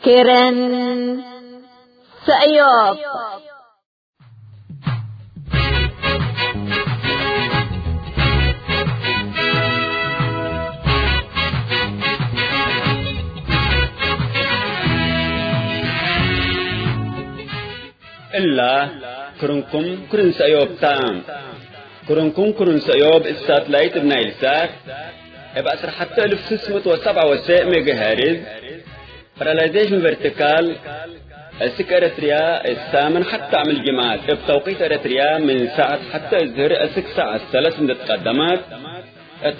كيرن سأيوب إلا كرنكم كرن سأيوب تام كرنكم كرن سأيوب الساتلايت بنايل سات بأسر حتى 1607 ميجا هارز راليزيشن فيرتيكال السك إريتريا الثامن حتى عمل جماعات بتوقيت إريتريا من ساعة حتى الظهر 6 ساعة 3 متقدمات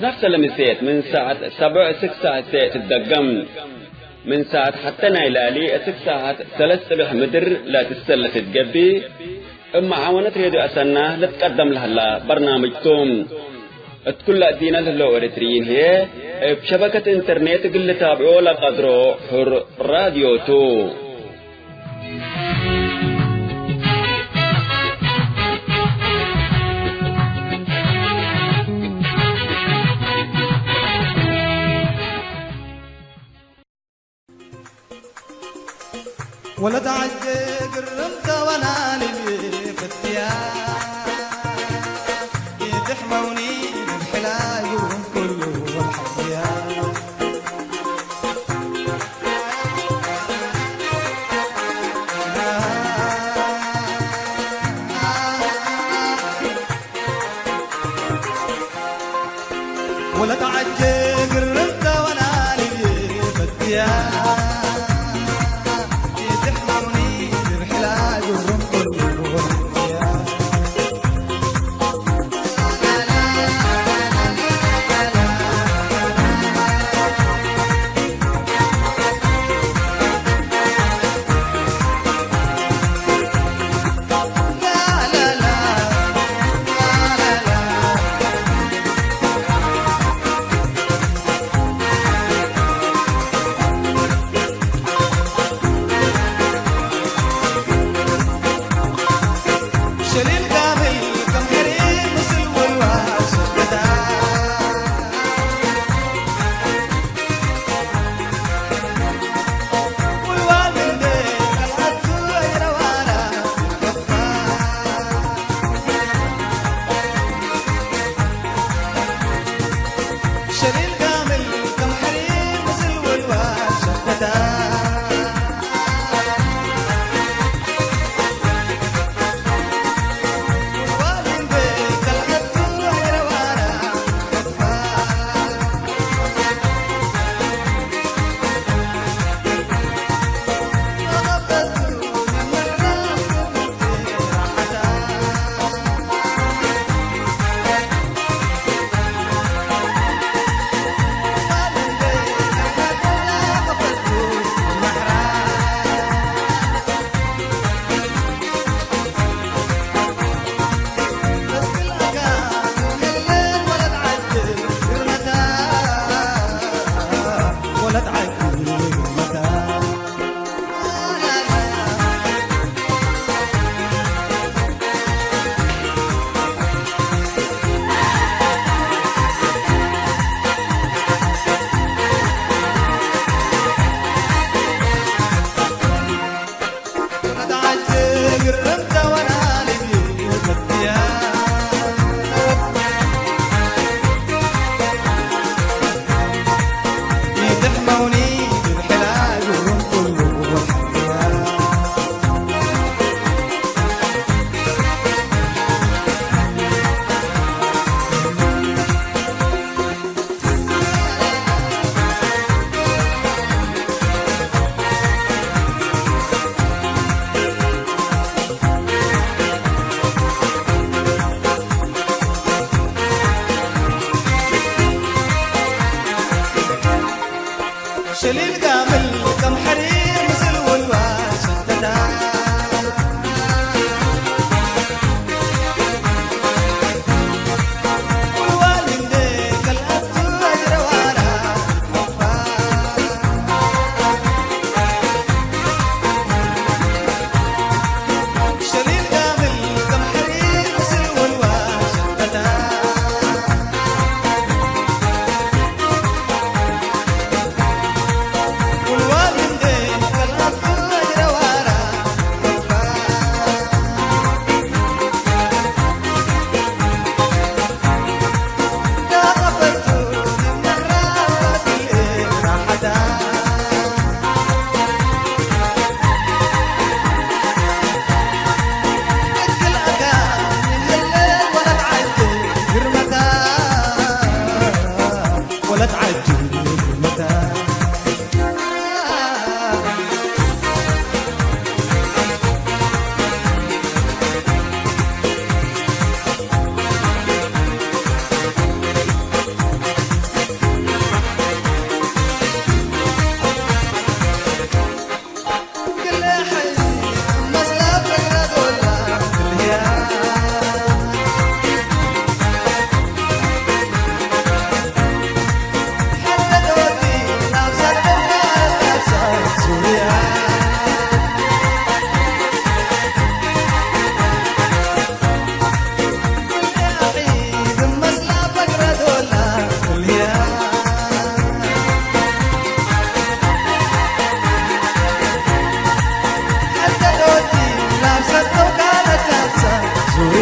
نفس المسيت من ساعة 7 6 ساعة تدقم من ساعة حتى نايلالي 6 ساعات 3 مدر لا تستلف تقبي اما عاونت ريدو أسنة لتقدم لها برنامجكم تكل أدينا للو إريتريين هي بشبكة انترنت قل تابعوا لقدروا حر راديو تو ولا تعجق الرمت وانا لي فتيان يتحموني بالحلاي كله والحياة ولا تعجق الرمت وانا لي فتيان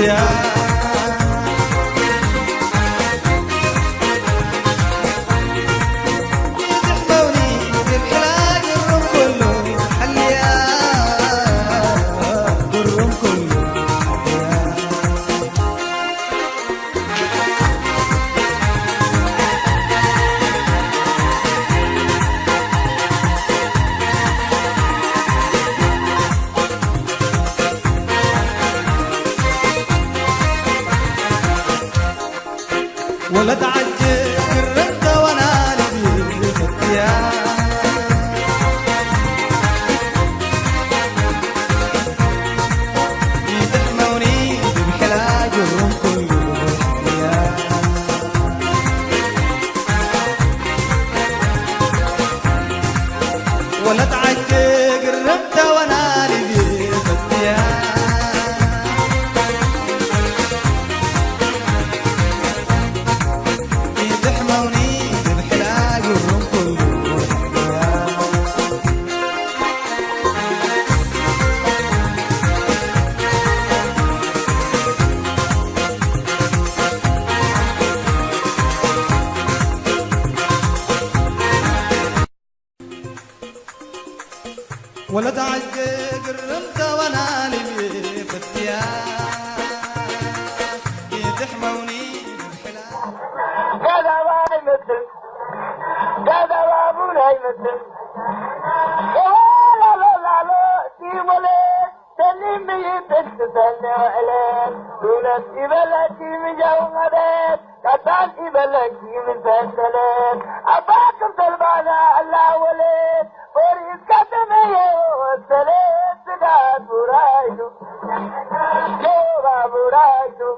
حديا ولا تعجل قربت وانا لبي فتيا يتحموني بحلاج الروم كله حديا ولا تعجل قربت وانا لبي فتيا ولا تعجل قربت وانا لبي فتيا يتحموني بالحلال كذا واي مثل كذا وابونا مثل لا لا لا لا دي ولا تنمي تتسنى عليك دولت إبلتي مجاومدت كتان إبلتي من تنسلت أباكم تلبانا الله ولد فريد كتمي وسلت سداد برايدو جوبا برايدو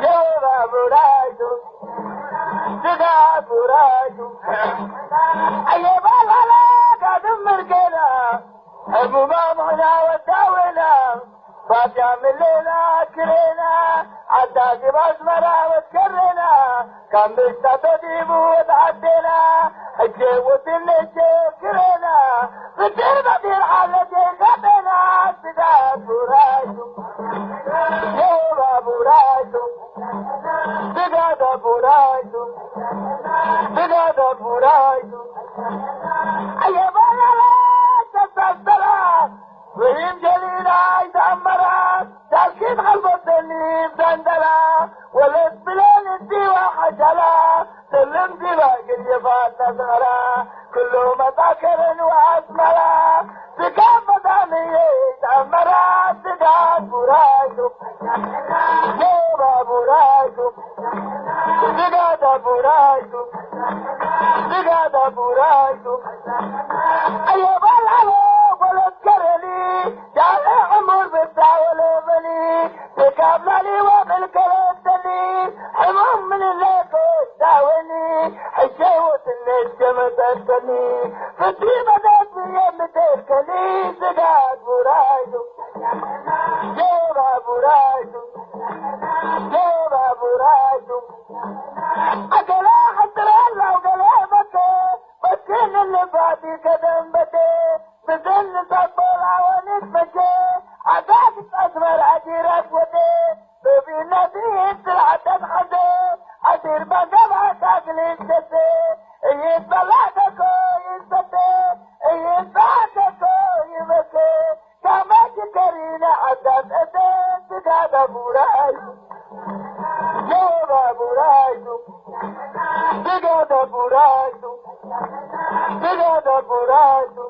جوبا برايدو سداد برايدو أيبا لا قادم مركنا الممامنا والداونا فاتعمل لنا كرينا عداك بأزمرا وتكرنا كان بيستطيب وتعدينا الجيوة اللي كرينا فتربة في الحالة غبنا سداد برايدو يوبا برايدو سداد برايدو سداد برايدو أيبا لا تستطلع وهم جليلا يتأمرا تأكيد خلبت اللي بدندلا ولد بلين الديوة حجلا سلم ديوة قد يفات نصغرا كله متاكر وأسمرا سكان مدامية يتأمرا سداد برايدو يوبا برايدو سداد برايدو سداد برايدو أيبا العلو ولد كرلي جعل عمر بالدعوة بني تكابلني وبالكلتني حمام من الليل داوني حشوة النجم تسني فتري بدأت بيام تسكني سداد برايدو جيبا برايدو جيبا برايدو أقلا حتى الله وقلا بكي بكين اللي فاتي كدم بكي بدل تطلع ونتمشي عداك أسمر عجيرك ودي ببي النبي السلعة تنحدي عسير بقبع كاكل يستدي يتبلعتكو يستدي يتبعتكو يبكي كما تكرين عداك أدين تقاد برايدو جوبا برايدو تقاد برايدو تقاد برايدو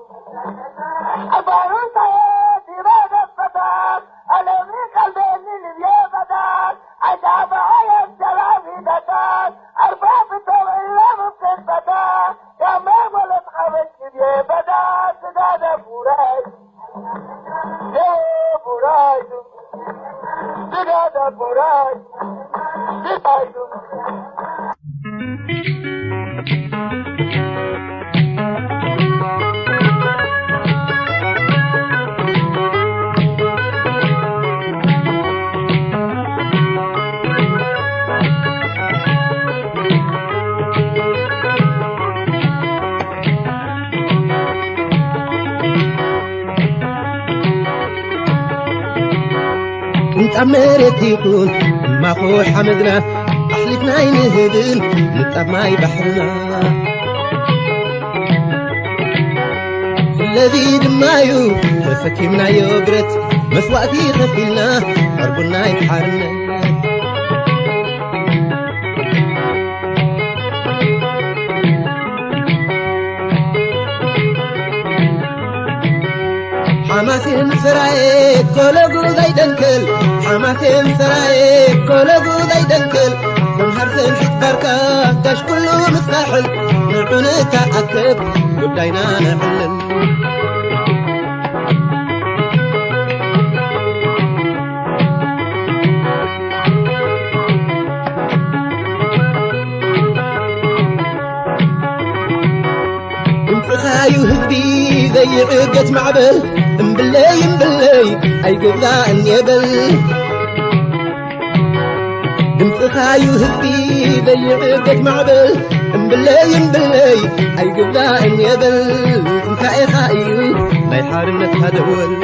أبارون طياتي ماذا فتاك ألمي قلبيني لبيا فتاك عجاب عيب جلابي فتاك أرباب طوع الله ممكن فتاك يا مام ولد حبك بيا فتاك تقاد برايدو يا برايدو تقاد برايدو تقادو أمرت يكون ما خو حمدنا أحلفنا ينهدن نطب ماي بحرنا الذي دمايو تفكيمنا يوبرت مسواتي خفيلنا حربنا يبحرنا حماسين سراي كولغو زي دنكل حماسين سراي كولغو زي دنكل تمهرتن حتبركا داش كله مستحل نعنك أكب قدينا نحلل انفخايو هدبي زي عقة معبل امبلي اي قبضاء يبل انفخايو هدبي زي عقة معبل امبلي اي قبضاء يبل انفعي خايو ما يحارمنا تهدول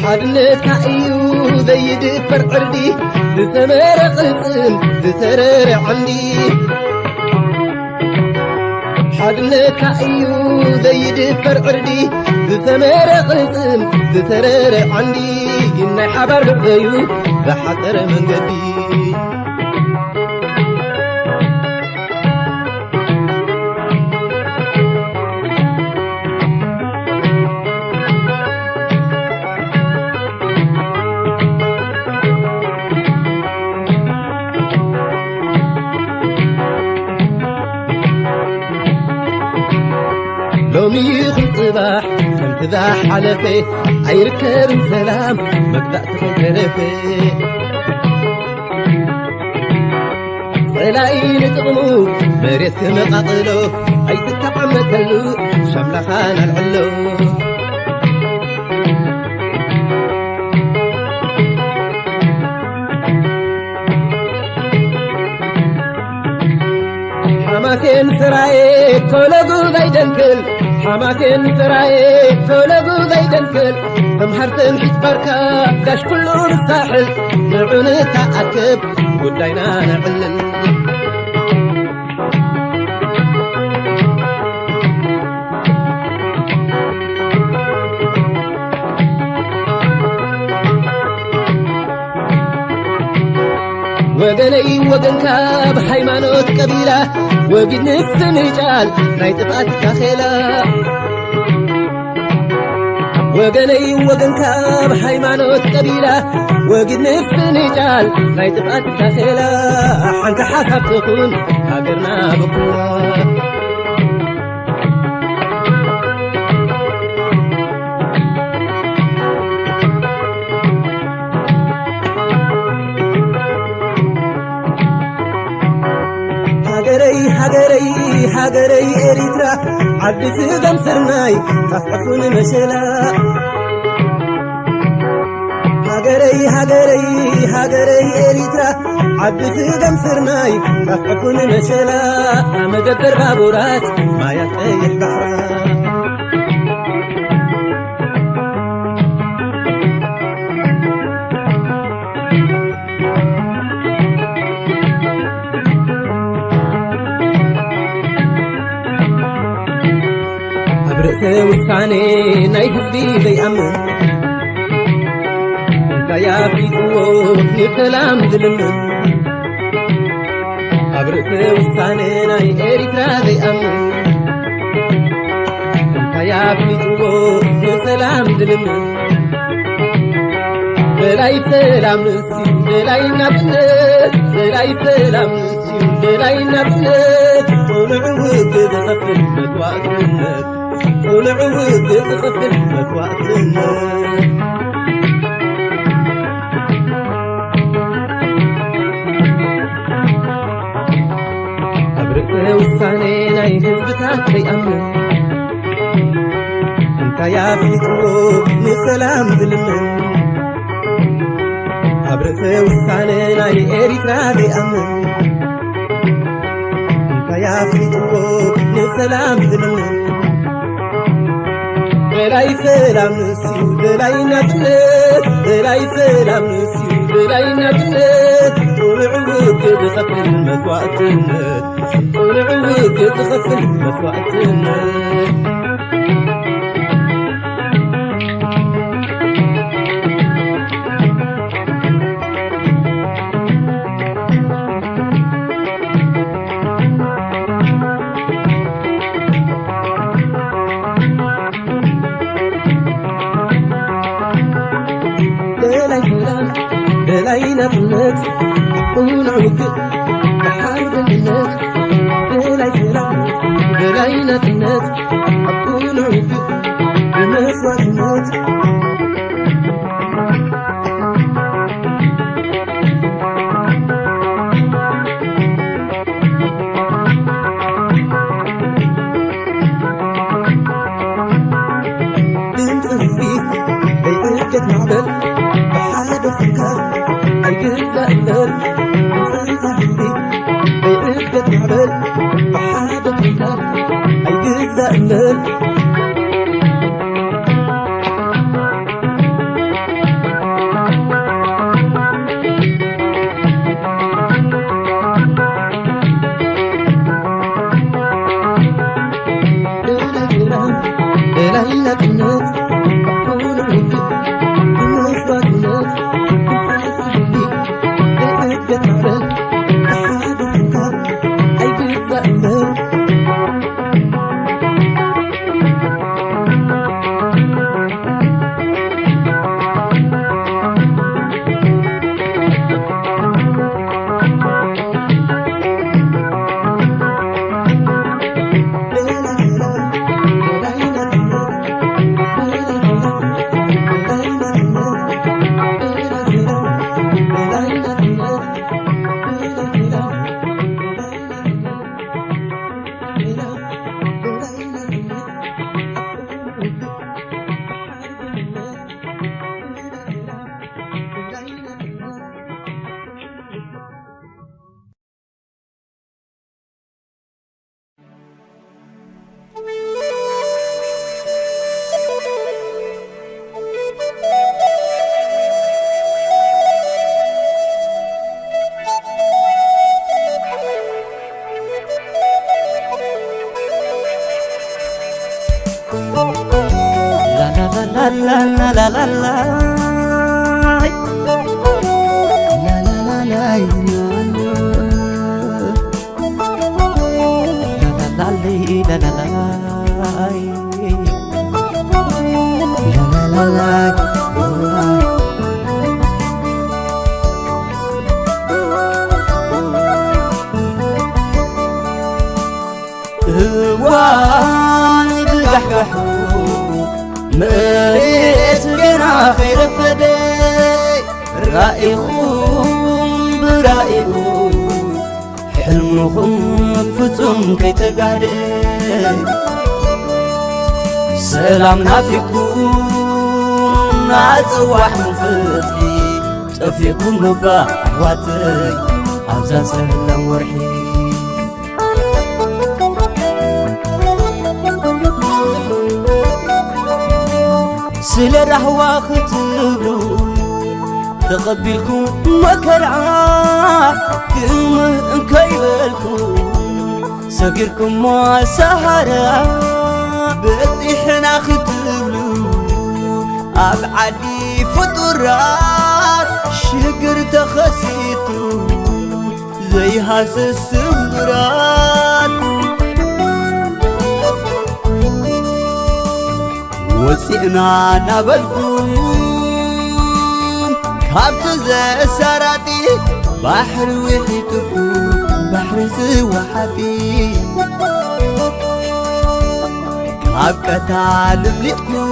حدنت كأيو ذي دفر عردي ذثمر قلقم ذثرر عندي حدنت كأيو ذي دفر عردي ذثمر قلقم ذثرر عندي إن حبر غيو بحضر من قدي لومي خل صباح كم تذاح على فيه عيركب سلام مقدأ تخلفي صلاين تغمو مريت مقاطلو أي تتعمتلو شمل خان العلو حماكين سراي كولغو زيدنكل حماكين سراي كولغو زيدنكل تمهرتن حتبركا داش كله الساحل نعون تأكب قدينا نعلن وقني وقنكا بحيمانوت قبيلة وقد نفسن رجال نايتفات كاخيلة وقني وقنكا بحيمانوت قبيلة وقد نفسن رجال نايتفات كاخيلة حنك حسب تكون هاقرنا بقوة هاجري إريترا عبد دم سرناي تصحفون مشلا هاجري إريترا عبد دم سرناي تصحفون مشلا مدبر بابورات ما يطيح بحرا وثاني نايفدي بيأمن كيا فيتو نكلام ظلمن أبرئ وثاني ناي إريترا بيأمن كيا فيتو نكلام ظلمن بلاي سلام نسي بلاي نبنت بلاي سلام نسي بلاي نبنت ونعود بغفل متوقفنت ونعود بغفل متوقفنت أبرئ وثاني ناي هزبتات بيأمن انت يا فيتو نسلام ظلمن أبرئ زحلف وساننا لإريترا بأمن يا فيتو نسلام زلمن دلاي سلام نسيو دلاي نبنت دلاي سلام نسيو دلاي نبنت ونعوك بخفل المسوأتنا ونعوك بخفل المسوأتنا دلاي نبنت ونعوك بحرب الناس دلاي سلام دلاي نبنت ونعوك بمسوأتنا مريت جنا خير فدي رأيكم برأيكم حلمكم فتم كي تقعدي سلامنا فيكم نعزوح مفتي تفيكم نبا عواتي عزا سلام ورحي سلا رحوا ختبلو تقبلكم مكرعا كلمة كيبلكم سقركم ما سهرا بطيحنا ختبلو أبعدي فطرات شقر تخسيتو زي هاس السمرات وسئنا نبلكم كابت زي سراتي بحر وحيتكم بحر سوحتي كابكتا لبلتكم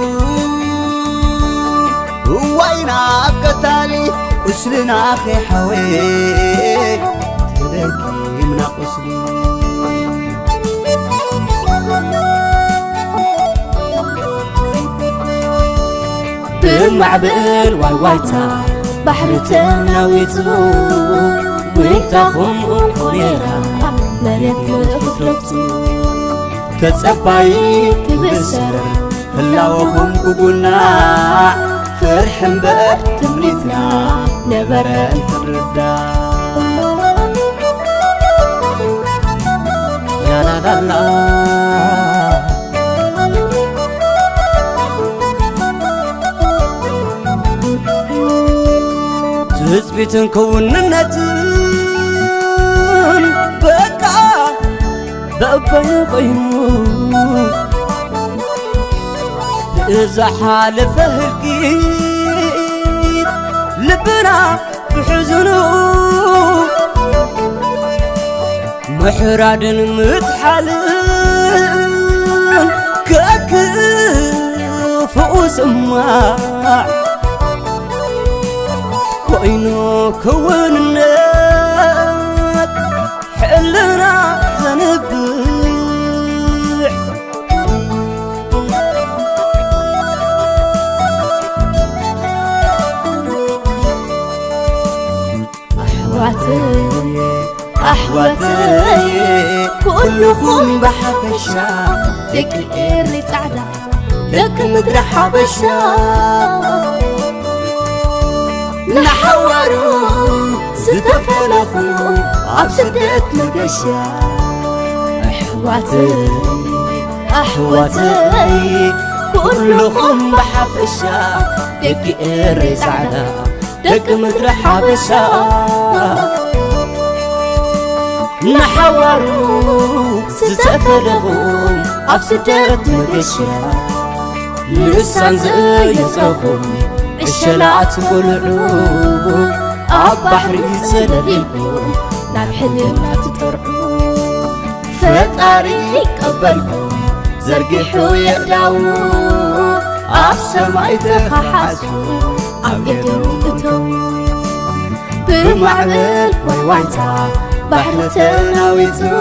وينا كتالي أسلنا أخي حويك تدكي من قسلي بمعبل واي وايتا بحرتنا ويتو ويتاهم وكونيرا مريت مخطربتو كتصباي كبسر هلاوهم كقولنا فرحن بقى تمريتنا نبرا الردا لا لا لا لا تثبتن كوننتن بقى بقى قيمو إذا حالف الكيد لبنا بحزنو محراد متحلن كأكف وسماع كوينو كوننات حلنا زنبع أحواتي كلكم بحبشة دك إيري تعدى دك مدر حبشة نحورو ستفلفو عبسدت مقشة أحواتي كلكم بحبشة دك إيري تعدى دك مدر حبشة نحورو ستفلهم عبسدت مقشة لسان زيزهم الشلعت قلعو عبحري زلليكم ناب حلمنا تطرعو فتاري قبلكم زرقحو يقلعو عبسماي تخحاسو عبيدو اتو بمعمل ويوانتا بحرتنا ويتو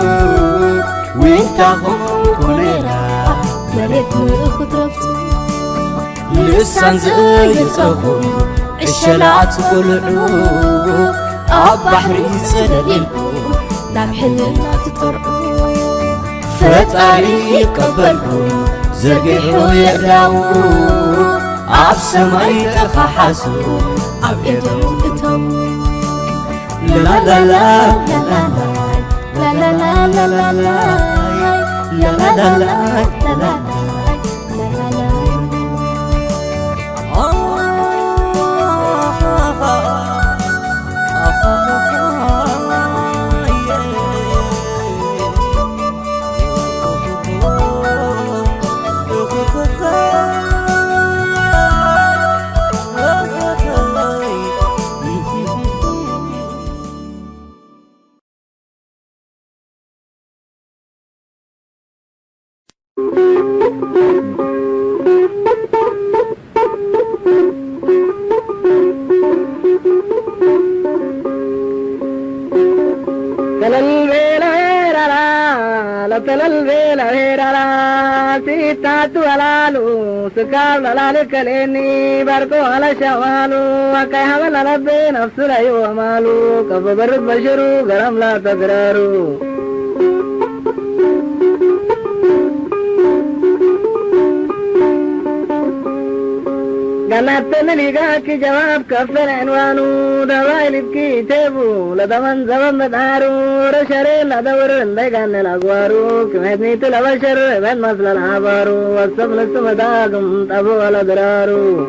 وينتاهم كونيرا مريت مخطربتو لسان زيزهم الشلعت قلعو عبحري زلليكم ناب حلمنا تطرعو فتاري قبلكم زرقحو يقلعو عبسماي تخحاسو عبيدو اتو لا لا لا لا لا لا لا لا لا لا لا لا لا لا سكاب لالك ليني بركو على شوالو وكيها من ربي نفس لي ومالو كف برد بشرو قرم لا تقرارو قلت نلقاك جواب كفر عنوانو دوايلك كتابو لدمن زمن مدارو رشري لدور الليقان الأقوارو كمهدني تلبشر بين مثل العبارو والسفل السمداقم طبو والأدرارو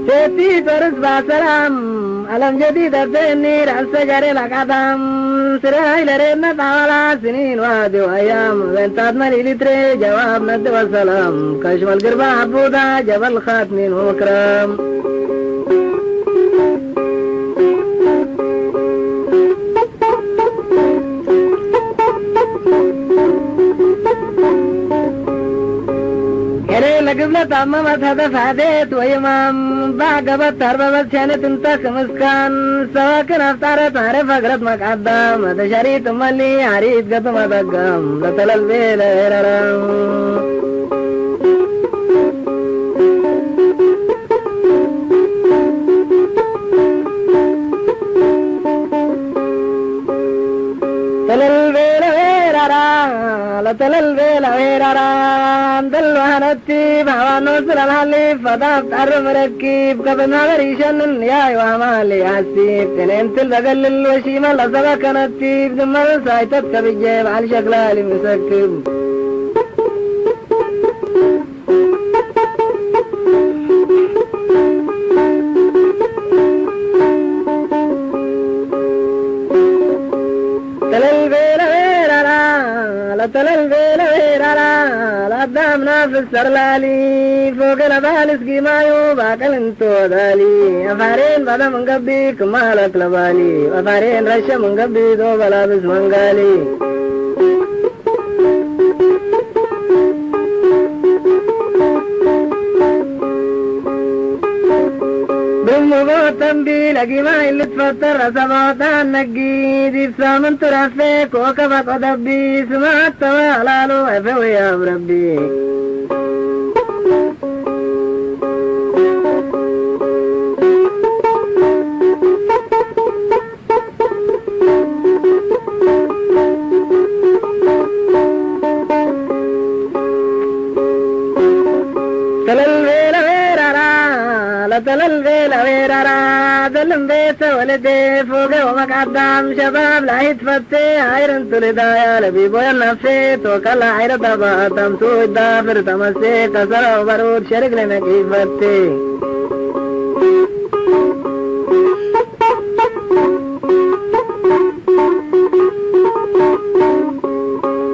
سيتي فرس باسلام ألم جديد الدني رأس جري الأقدام سراي لرينا طاولا سنين وادي وأيام بنتات ملي لتري جواب ند والسلام كشف القربة عبودا جبل خاتمين ومكرام قبلة أمامت هدف هديت ويمام بعقبت ترببت شانت انتك مسكان سواكن افتارت عرف اقرت مقعدام تشاريت مالي عريت قدم دقام لتلال بيلا هررام تلال بيلا هررام دلوانتي بحوانو سلال حليف فضاب تعرف مركب قبنا غريشن يا وامالي عسيب تنين تلقل الوشيمة لسبا كانتيب دمال سايتت كبجيب على شكلالي مسكب تلال بيلا هررا لدامنا في السرلالي فوق البالس قيمايو باكل انتو دالي افارين بدا من قبي كمالك لبالي افارين رشا من قبي دو بلابس منقالي تنبي لقي ما اللي تفتر سبوتا نقي دي بسامن ترافيك وكفت ودبي سمعت توالالو افوي يا بربي تلال بيلا هررا دلم بيت ولدي فوق ومقعدام شباب لا يتفتي عيرن تلدايا لبي بويا نفسي توكلا عير تبا تمسو الدافر تمسي كسر وبرود شرق لنك يفتي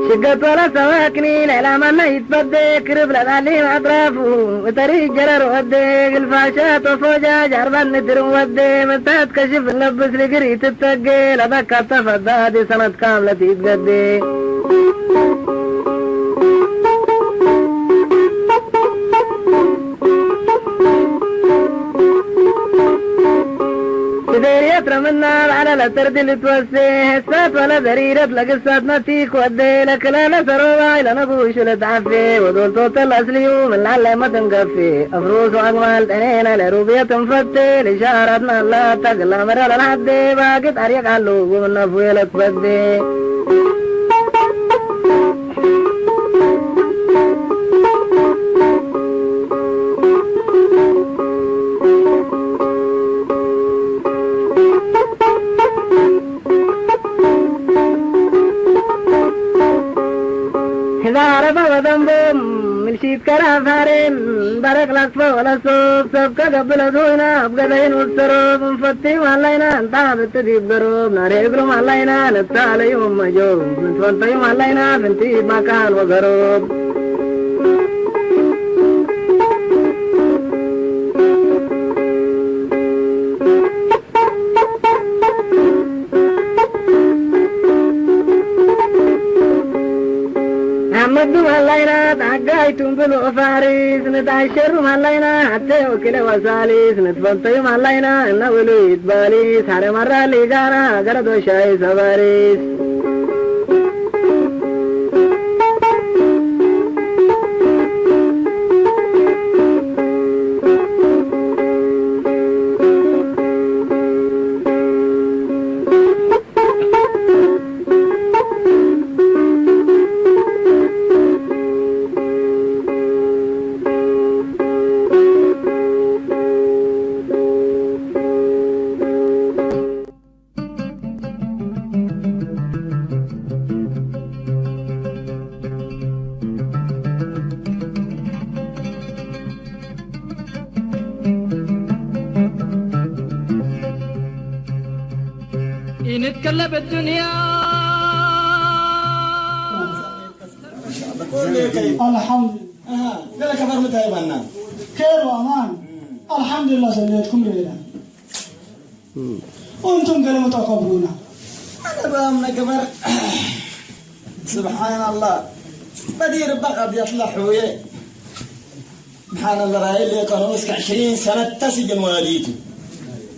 شقت ولا سواكني ليلا منا يتبدي كرب لغالي اطرافه وطريق جرر ودي الفاشات وفوجا جربان نترم ودي متات كشف نلبس لقري تتقي لبكا تفضى دي سنة كاملة تتقدي بديريت رمنا على لا تردي لتوسي حسات ولا ذريرت لقصات نتيك ودي لك لا نسروا إلى نقوش لتعفي ودول توت الأصلي من العلي ما تنقفي أفروس وأقمال تنين لروبية تنفتي لشارتنا لا تقلى مرة للحدي باقت أريق علوق ومن نفوي لتفدي إذا عرف وذنبهم من شيت كرافارين برك لكفة ولا صوب سبك قبل أدوينا بقدين والسروب مفتي وعلينا انتهى بالتديب ضروب ناري اقلم علينا نبتالي يوم مجوب نتفنطي يوم علينا فنتيب مكان وقروب مدو مالينا تعقايتم بلو فاريس نتعشر مالينا حتى وكل وساليس نتفنطي مالينا إنه ولو يتباليس حري مرة لقانا قردو شاي سباريس نتكلم بالدنيا الحمد لله قال كبر متى يبنا خير وامان الحمد لله سميتكم ليلا وانتم قالوا متقبلونا انا بامنا كبر سبحان الله بدير بقى بيطلع حويه سبحان الله راي اللي كانوا مسك 20 سنة تسجن والديته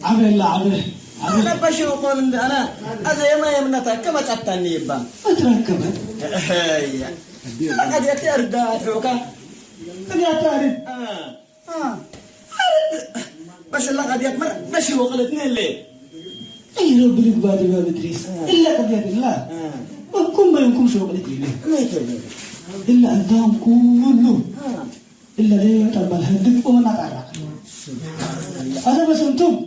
عبد الله عبد أنا بشوف من أنا هذا يوم يمنتها كما تتني يبا أتركبت هيا قد يتأرد حوكا قد يتأرد بس الله قد يتمر بشوف الاثنين ليه أي رب لك بادي ما بدريس إلا قد يد الله وكم ما يمكن شوق الاثنين ما يتبع إلا أنتم كله إلا ليه تربى الهدف ومن أتعرق هذا بس أنتم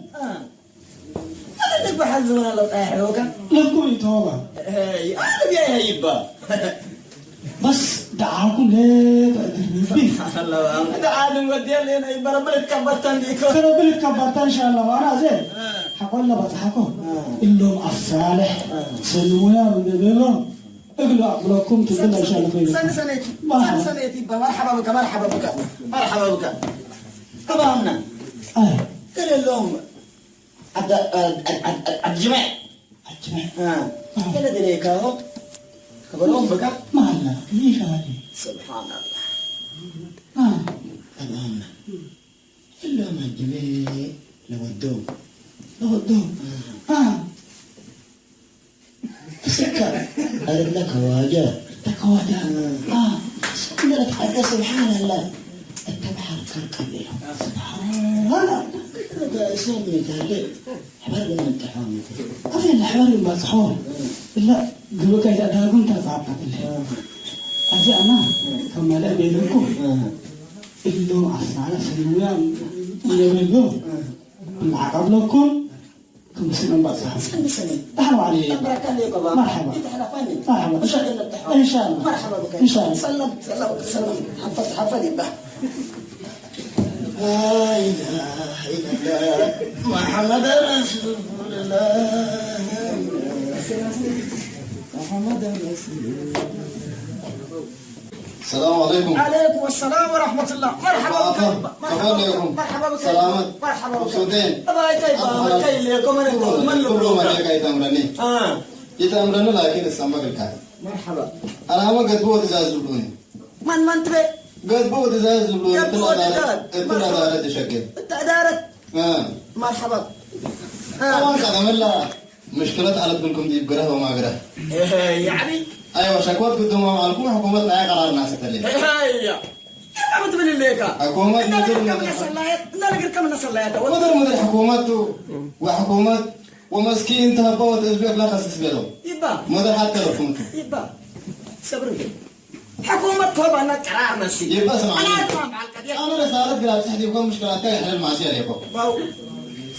أنا نبى حزونا لو حوكا لكم يتوبة هيا أنا بيا يبا بس دعاكم ليه تقدر الله هذا عادم ودي لنا يبرا بلد كبرتان ديكو كربل كبرتان إن شاء الله وأنا زين حقول له بضحكوا إلهم الصالح سلمونا ونبيلهم اقلوا عقلكم تقول إن شاء الله خير سنة يبا مرحبا بك مرحبا بك مرحبا بك أبامنا قال لهم الجمع قال دريك أهو خبرهم بك ما هلا ليش هذه سبحان الله أبامنا اللهم الجميع لودوم سكر أرد لك واجه تكوادا لا تحدى سبحان الله التبحر كركبيهم سبحان الله اسمي تهلي حبار من التحامل أفين الحوار المسحور لا قبلك إذا داركم تفعبت الله أجي أنا كما لا بينكم إلو أصنع سلويا يبلو مع قبلكم كم سنة بصح سنة تحروا عليه مرحبا مرحبا إن شاء الله مرحبا بك إن شاء الله سلم حفظ يبا لا إله إلا الله محمد رسول الله محمد رسول الله السلام عليكم. عليكم السلام ورحمة الله. مرحبا بك. مرحبا بك. سلامات. مرحبا بك. مبسوطين. كيف لكم من كلهم عليك يتأمرني. يتأمرني لكن السماء الكاي. مرحبا. أنا ما قد بوت إزاز لبلوني. من تبي؟ قد بوت إزاز لبلوني. إتلا دارت تشكل. دارت. مرحبا. طبعا كلام الله مشكلة على بنكم دي بقرة وما قرة. يعني أيوة شكوت قدوم معكم حكومة لا قرار ناس تلي. هيا. كم تبني ليك؟ حكومة مدير كم نصليات؟ نلقي كم نصليات؟ مدير حكومته وحكومة ومسكين تهبط أسبوع لا خصص له. يبا. مدير حتى لو فهمت. يبا. صبرني. حكومة طبعا أنا كرامة مسي. يبا اسمعني. أنا أفهم على القضية. أنا رسالة قلت تحدي يكون مشكلة تاعي حل المعصية ليكم. باو.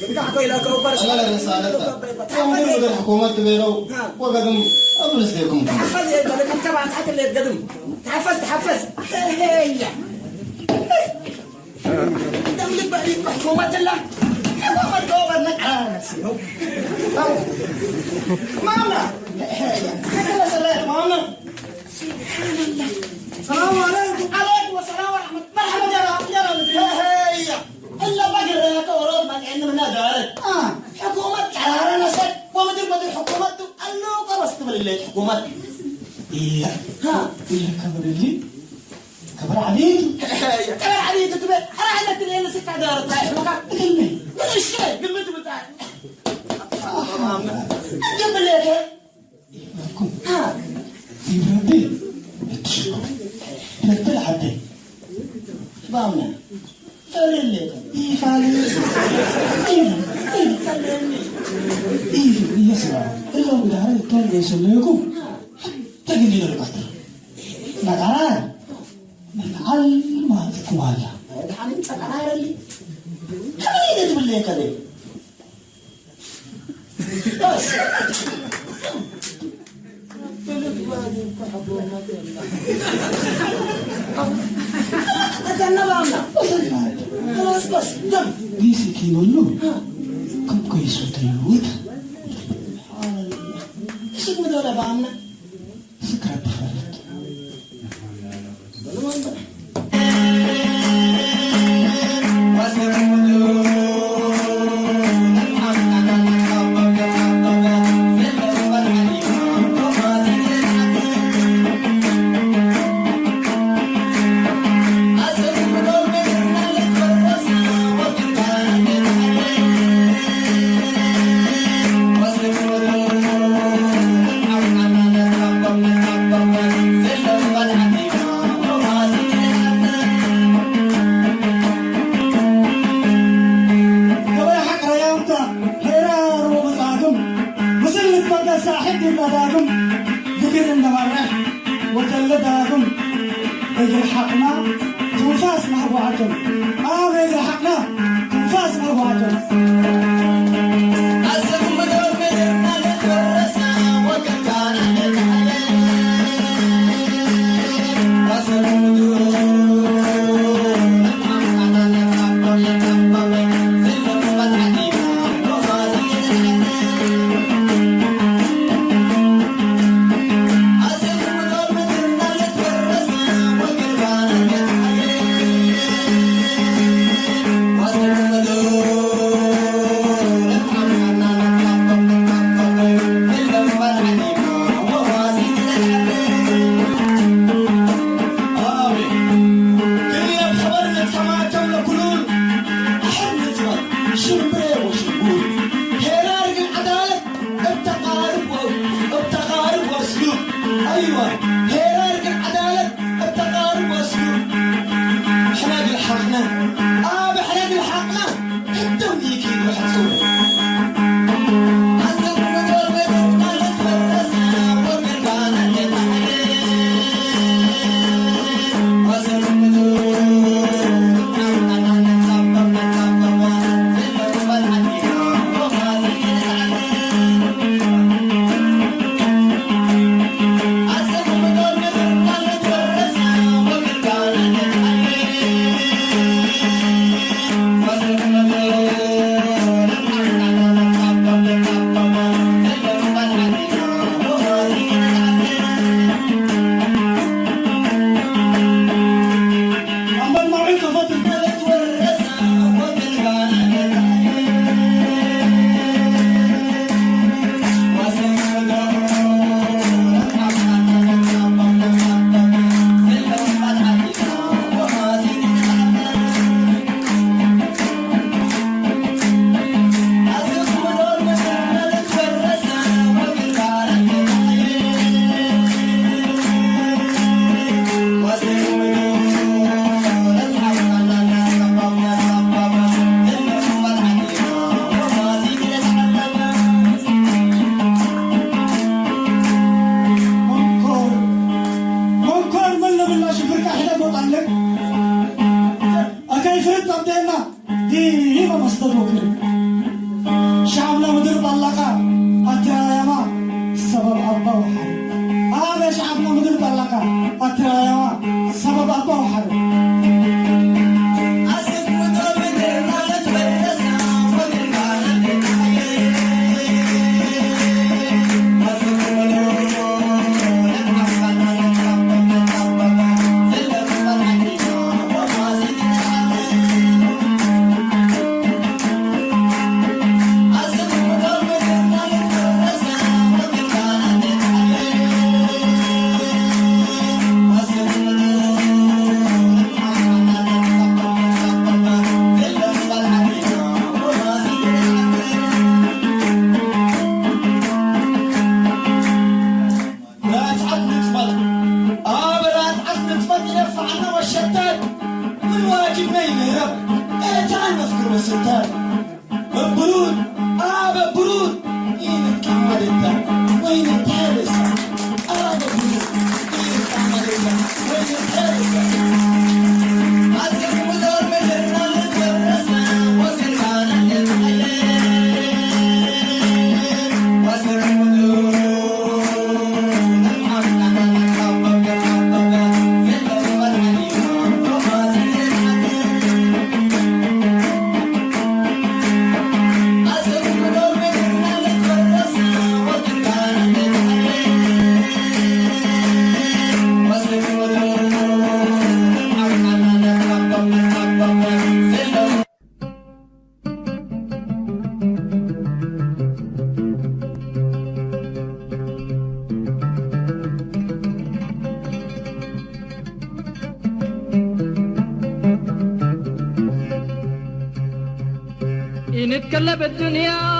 بدأت إلى كوبر. أنا رسالة. مدير الحكومة تبيرو وقدم أبلس ليكم. تحفظ يا ابني كم تبعت حتى اللي يتقدم. تحفظ. هيا. دم لك بقى حكومة الله. حكومة كوبر نكرامة مسي. ماما. هيا. كذا سلام ماما. السلام عليكم. عليكم السلام ورحمة الله. مرحبا يا رب. هيا. إلا بقر كورود ما عندنا من دارت. حكومة على نسك ومدير حكومة الله قبض بالله حكومة. إيه. إيه كبر اللي كبر عليك. كبر عليك تبي. أنا عندك اللي سكت دارت. كلمة. من الشيء قلت بتاعي. جنب الليل. لكم. يبردي. تشكو. نبدل حدي. بامنا. فعلي الليل. إيه فعلي. إيه. يسمع إلا إذا هذا الطالب يسميكم تجد لي القدر نقرأ نعلم ما تكون هلا هذا حنين تقرأ لي خليه يجيب لي كذا بس بس دم ديسي كيلو كم كويس وتريوت شو مدورة بعمنا فكرة بفرد اجل حقنا تنفاس محبوعتهم اجل حقنا تنفاس محبوعتهم نتكلم الدنيا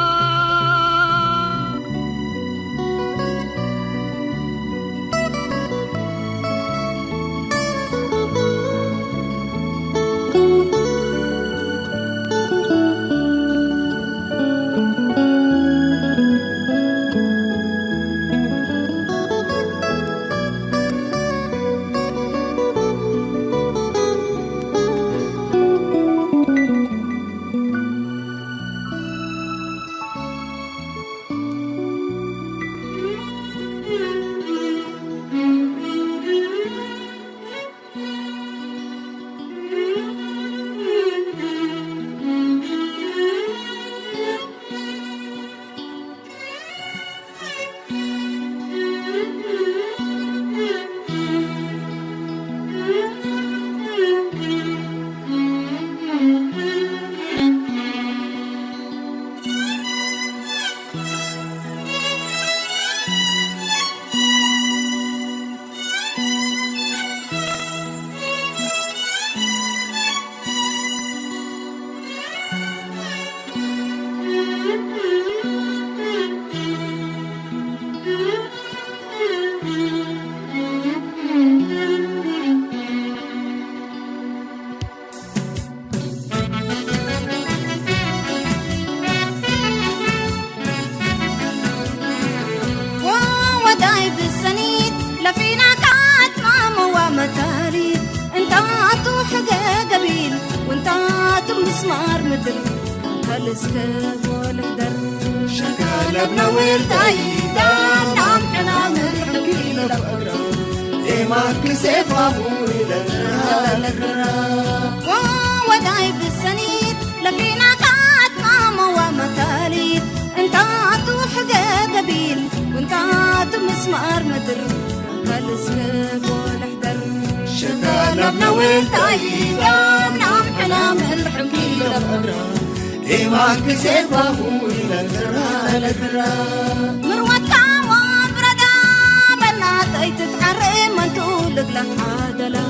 مسمار مدر هالسكب والهدر شكالبنا والتايدا نعم حنا مرحكي لفقرا إيماك سيفابوي للرا وداي بالسنيد لفينا قعد ماما ومتاليد انت عطو حقا قبيل وانت عطو مسمار مدر هالسكب والهدر شكالبنا والتايدا نعم حنا مرحكي لفقرا إيماك سيفابوي للرا مروتا وبردا بنات اي تتحرم انتو لقلك عادلا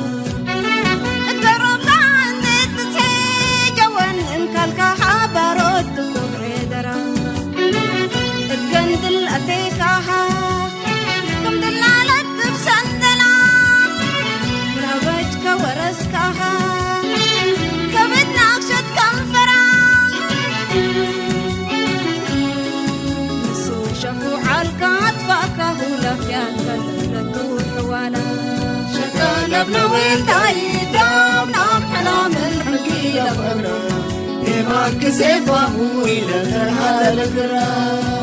اتقرب عندي تتسيجوان انكالك حبارات تطوب عيدرا اتقندل اتيكاها كمدلنا لتبسندنا مرابجك ورسكاها كبدنا اكشت كنفرا نسو شفو عالكات فاكهولا فياتا لتوح وانا شكالبنا والتايدا ونعم حنا ملحقي لفقرا إيماك سيفابوي للرها للقرا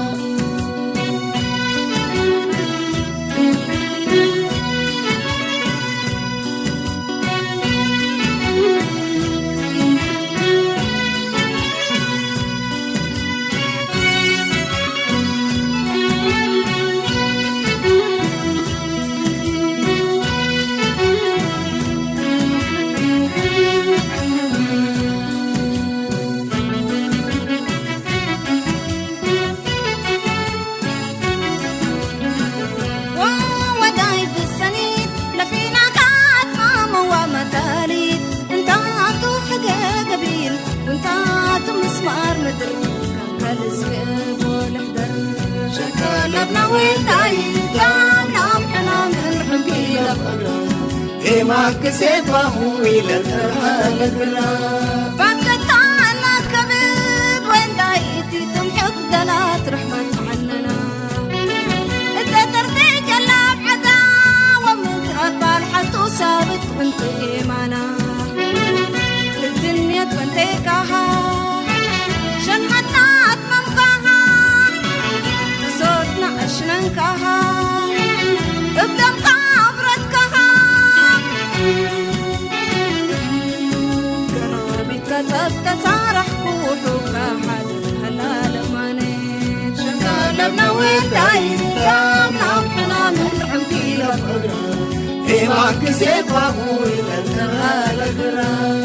مسمار مدر كالسكب والهدر شكالبنا والتايدا نعم حنا مرحكي لفقرا إيماك سيفابوي للرها للقرا فكتعنا كبد وين دايتي تمحط دلات رحمة عننا انت ترضي جلاب عدا ومدرات بالحط وثابت وانت إيمانا للدنيا تبنتيكاها شنحتنا أتممكاها صوتنا أشننكاها ابدمكا عبرتكاها قرابي كتبت سارح كوحوكا حد هلال مانيت شكالبنا والتايدا نعم حنا مرحمكي لفقرا إيماك سيفابوي للقرا للقرا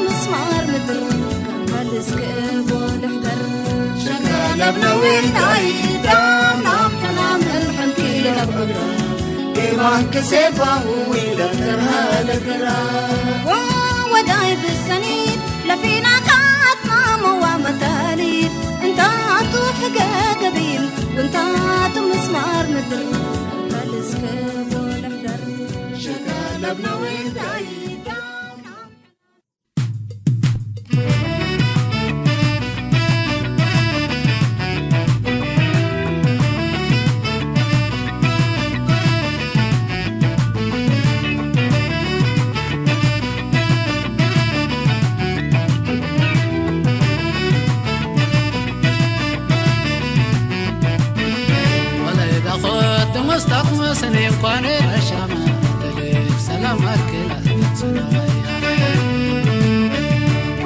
مسمار مدر كالسكب والهدر شكالبنا والتايدا نعم حنا مرحكي لفقرا إيماك سيفابوي للرها للقرا وداي بالسنيد لفينا قعد ماما ومتاليد انت عطو حقا قبيل وانت عطو مسمار مدر كالسكب والهدر شكالبنا والتايدا سنين قاني الشامة تليك سلام أكلات سنايا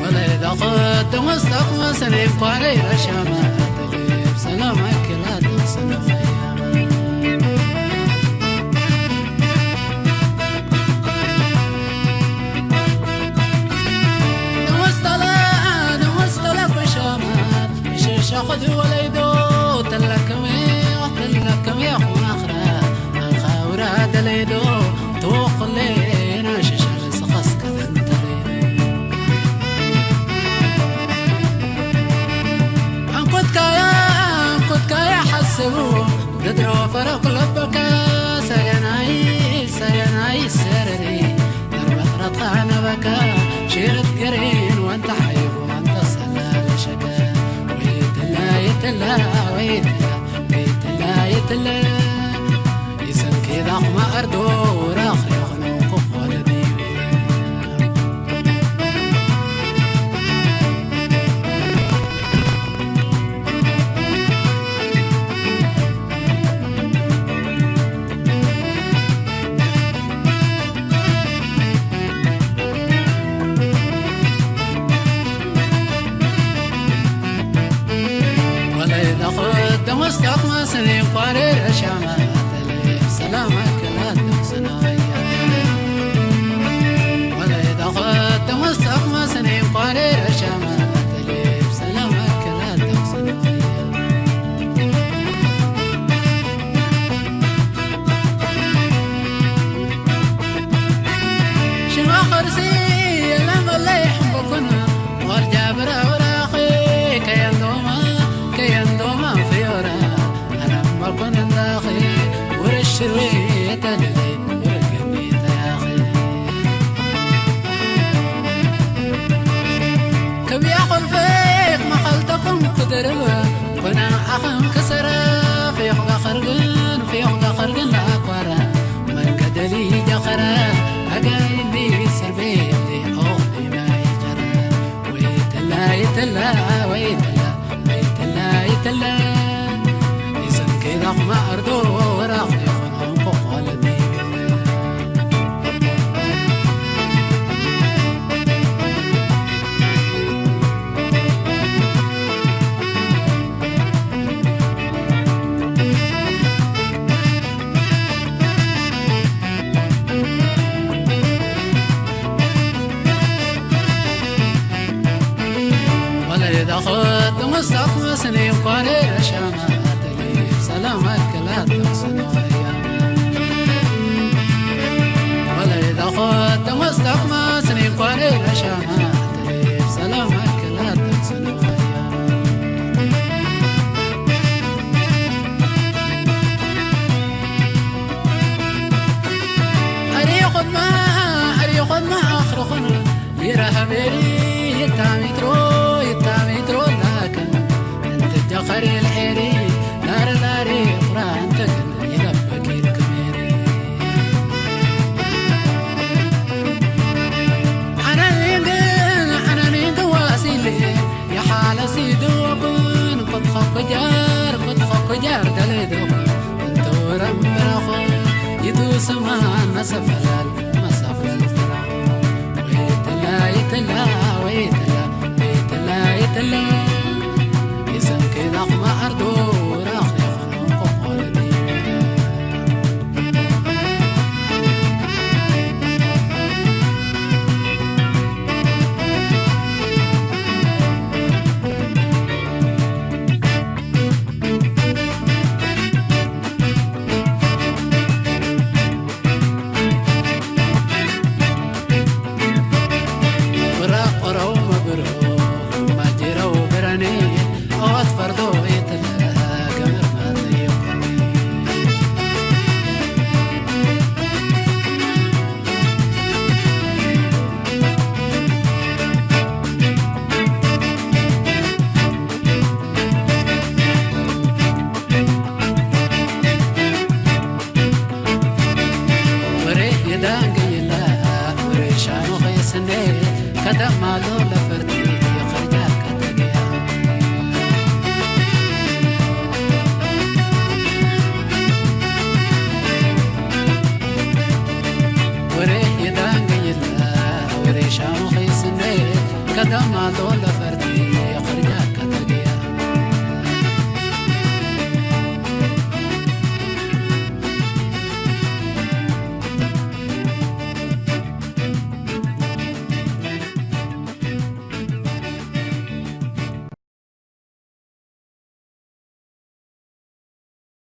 ولا إذا قد مستقم سنين قاني الشامة تليك سلام أكلات سنايا نمستلا بشامة مش شاخد ولا تدرو فرق لبك سيناي سرري دربت خانة بكا شيرت قرين وانت حيب وانت سلال شكا ويتلا يسنكي ضخم أردو وراخ يخنوق والدي دمستك ما سنين قارير شامات لي سلامك لا تنسنايا ولا إذا خد دمستك ما سنين قارير شامات لي سلامك لا تنسنايا شنو خرسي لما لا يحبكنا وارجع برا وراخي كيندوما فيورا أنا ما كنت داخل ورشرويت اللي ورقميت يا أخي كم يأخذ فيك ما خلتكم قدروا كنا أخم كسرة فيك خرقن لا أكورا من قدلي جخرا أقايدي سربيتي أوخي ما يجرى ويتلا يتلا يسن كده ما أردو وراخ يخنهم قوال ديبلا ولا إذا خد مستقم سنين قارير شامات لي سلامك لا تنسنايا ولا إذا خد مستقم سنين قارير شامات لي سلامك لا تنسنايا أريخد ما أخرخنا يرهبيري يتاميترو لكن انت الجخري الحيري لاري قران تكن يلبكي الكميري انا نينقن واسيلي يا حال سيدو وبن قد خق جار دليدو انت ورم براخو يدو سمان مسفلال ويتلا يسن كده ما أردو راخ يخنوق قول ديبلا كدما دولة